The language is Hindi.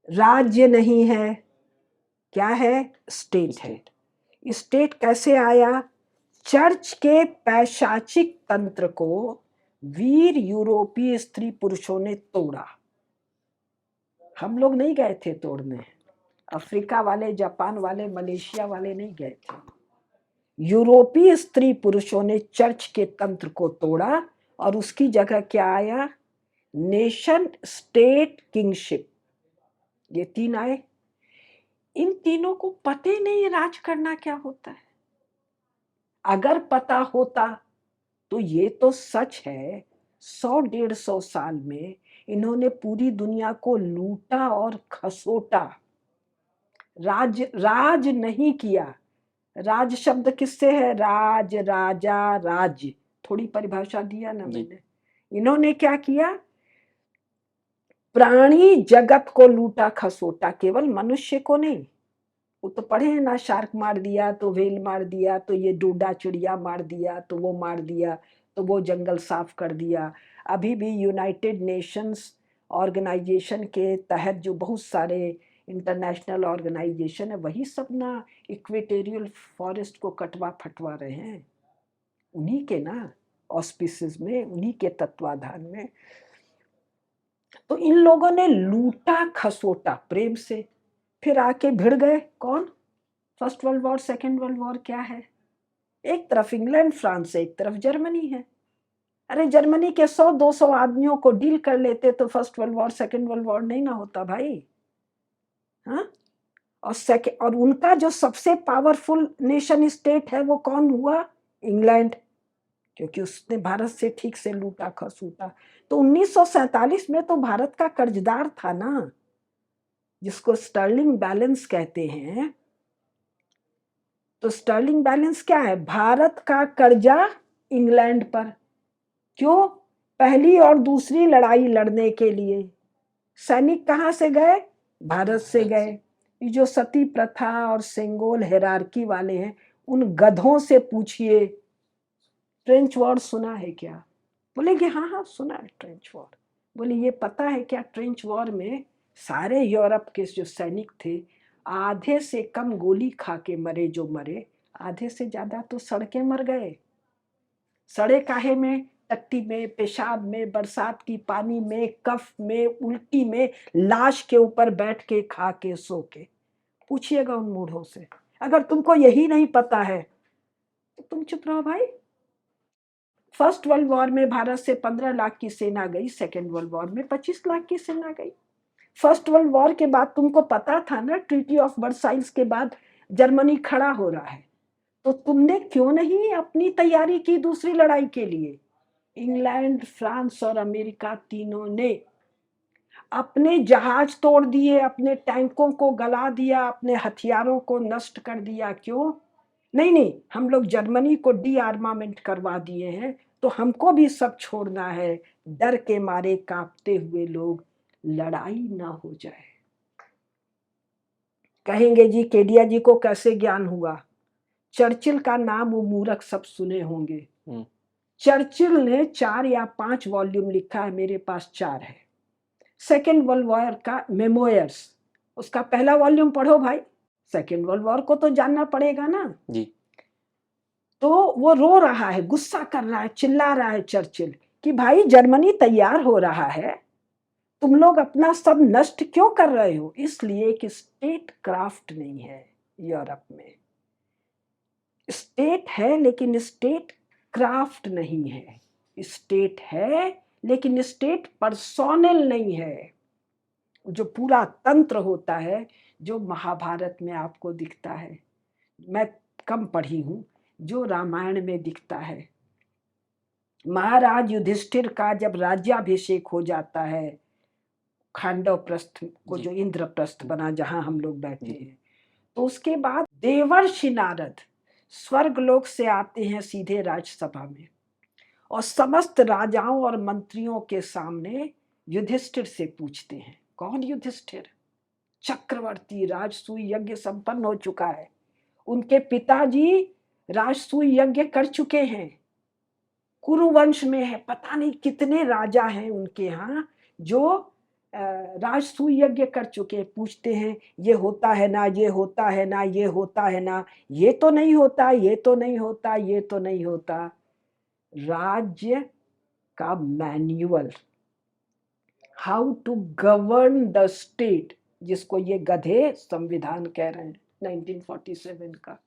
राज्य नहीं है, क्या है? स्टेट है। स्टेट कैसे आया? चर्च के पैशाचिक तंत्र को वीर यूरोपीय स्त्री पुरुषों ने तोड़ा। हम लोग नहीं गए थे तोड़ने, अफ्रीका वाले, जापान वाले, मलेशिया वाले नहीं गए थे। यूरोपीय स्त्री पुरुषों ने चर्च के तंत्र को तोड़ा और उसकी जगह क्या आया? Nation state kingship. ये तीन आए। इन तीनों को पता ही नहीं राज करना क्या होता है। अगर पता होता तो ये तो सच है 100-150 साल में इन्होंने पूरी दुनिया को लूटा और खसोटा। राज नहीं किया। राज शब्द किससे है? राज, राजा, राज्य, थोड़ी परिभाषा दिया ना मैंने। इन्होंने क्या किया? प्राणी जगत को लूटा खसोटा, केवल मनुष्य को नहीं। वो तो पढ़े हैं ना, शार्क मार दिया तो व्हेल मार दिया, तो ये डोडा चिड़िया मार दिया, तो वो मार दिया, तो वो जंगल साफ कर दिया। अभी भी यूनाइटेड नेशंस ऑर्गेनाइजेशन के तहत जो बहुत सारे इंटरनेशनल ऑर्गेनाइजेशन है, वही सब ना इक्वेटोरियल फॉरेस्ट को कटवा फटवा रहे हैं। उन्हीं के ना ऑस्पिसेस में, उन्हीं के तत्वाधान में। तो इन लोगों ने लूटा खसोटा प्रेम से, फिर आके भिड़ गए। कौन? First world war, second world war क्या है? एक तरफ इंग्लैंड फ्रांस है, एक तरफ जर्मनी है। अरे जर्मनी के 100-200 आदमियों को डील कर लेते तो first world war, second world war नहीं ना होता भाई। हाँ, और उनका जो सबसे पावरफुल नेशन स्टेट है वो कौन हुआ? इंग्लैंड, क्योंकि उसने भारत से ठीक से लूटा खसूटा। तो 1947 में तो भारत का कर्जदार था ना, जिसको स्टर्लिंग बैलेंस कहते हैं। तो स्टर्लिंग बैलेंस क्या है? भारत का कर्जा इंग्लैंड पर। क्यों? पहली और दूसरी लड़ाई लड़ने के लिए सैनिक कहां से गए? भारत से गए। ये जो सती प्रथा और सेंगोल हेरारकी वाले हैं, उन गधों से पूछिए ट्रेंच वॉर सुना है क्या? बोलेंगे हाँ हाँ सुना है ट्रेंच वॉर। बोले ये पता है क्या, ट्रेंच वॉर में सारे यूरोप के जो सैनिक थे, आधे से कम गोली खा के मरे जो मरे, आधे से ज्यादा तो सड़के मर गए। सड़े काहे में? टट्टी में, पेशाब में, बरसात की पानी में, कफ में, उल्टी में, लाश के ऊपर बैठ के, खा के, सो के। पूछिएगा उन मूढ़ों से। अगर तुमको यही नहीं पता है तो तुम चुप रहो भाई। फर्स्ट वर्ल्ड वॉर में भारत से 15 लाख की सेना गई, सेकेंड वर्ल्ड वॉर में 25 लाख की सेना गई। फर्स्ट वर्ल्ड वॉर के बाद तुमको पता था ना, ट्रीटी ऑफ वर्साइल्स के बाद जर्मनी खड़ा हो रहा है, तो तुमने क्यों नहीं अपनी तैयारी की दूसरी लड़ाई के लिए? इंग्लैंड, फ्रांस और अमेरिका तीनों ने अपने जहाज तोड़ दिए, अपने टैंकों को गला दिया, अपने हथियारों को नष्ट कर दिया। क्यों? नहीं नहीं, हम लोग जर्मनी को डी आर्मामेंट करवा दिए हैं, तो हमको भी सब छोड़ना है। डर के मारे कांपते हुए लोग, लड़ाई ना हो जाए। कहेंगे जी केडिया जी को कैसे ज्ञान हुआ? चर्चिल का नाम वो मूर्ख सब सुने होंगे। चर्चिल ने 4 या 5 वॉल्यूम लिखा है, मेरे पास 4 है। सेकेंड वर्ल्ड वॉर का मेमोयर्स, उसका पहला वॉल्यूम पढ़ो भाई। सेकेंड वर्ल्ड वॉर को तो जानना पड़ेगा ना जी। तो वो रो रहा है, गुस्सा कर रहा है, चिल्ला रहा है चर्चिल कि भाई जर्मनी तैयार हो रहा है, तुम लोग अपना सब नष्ट क्यों कर रहे हो? इसलिए कि स्टेट क्राफ्ट नहीं है यूरोप में। स्टेट है लेकिन स्टेट क्राफ्ट नहीं है। स्टेट है लेकिन स्टेट पर्सोनल नहीं है। जो पूरा तंत्र होता है, जो महाभारत में आपको दिखता है, मैं कम पढ़ी हूं, जो रामायण में दिखता है। महाराज युधिष्ठिर का जब राज्याभिषेक हो जाता है, खांडव प्रस्थ को जो इंद्रप्रस्थ बना, जहां हम लोग बैठे हैं, तो उसके बाद देवर्षि नारद स्वर्गलोक से आते हैं सीधे राज्यसभा में, और समस्त राजाओं और मंत्रियों के सामने युधिष्ठिर से पूछते हैं। कौन युधिष्ठिर? चक्रवर्ती, राजसूय यज्ञ संपन्न हो चुका है, उनके पिताजी राजसूय यज्ञ कर चुके हैं। कुरुवंश में है, पता नहीं कितने राजा हैं उनके यहाँ जो राजसूय यज्ञ कर चुके, पूछते हैं ये होता है ना, ये होता है ना, ये होता है ना, ये तो नहीं होता, ये तो नहीं होता, ये तो नहीं होता। राज्य का manual, how to govern the state, जिसको ये गधे संविधान कह रहे हैं 1947 का,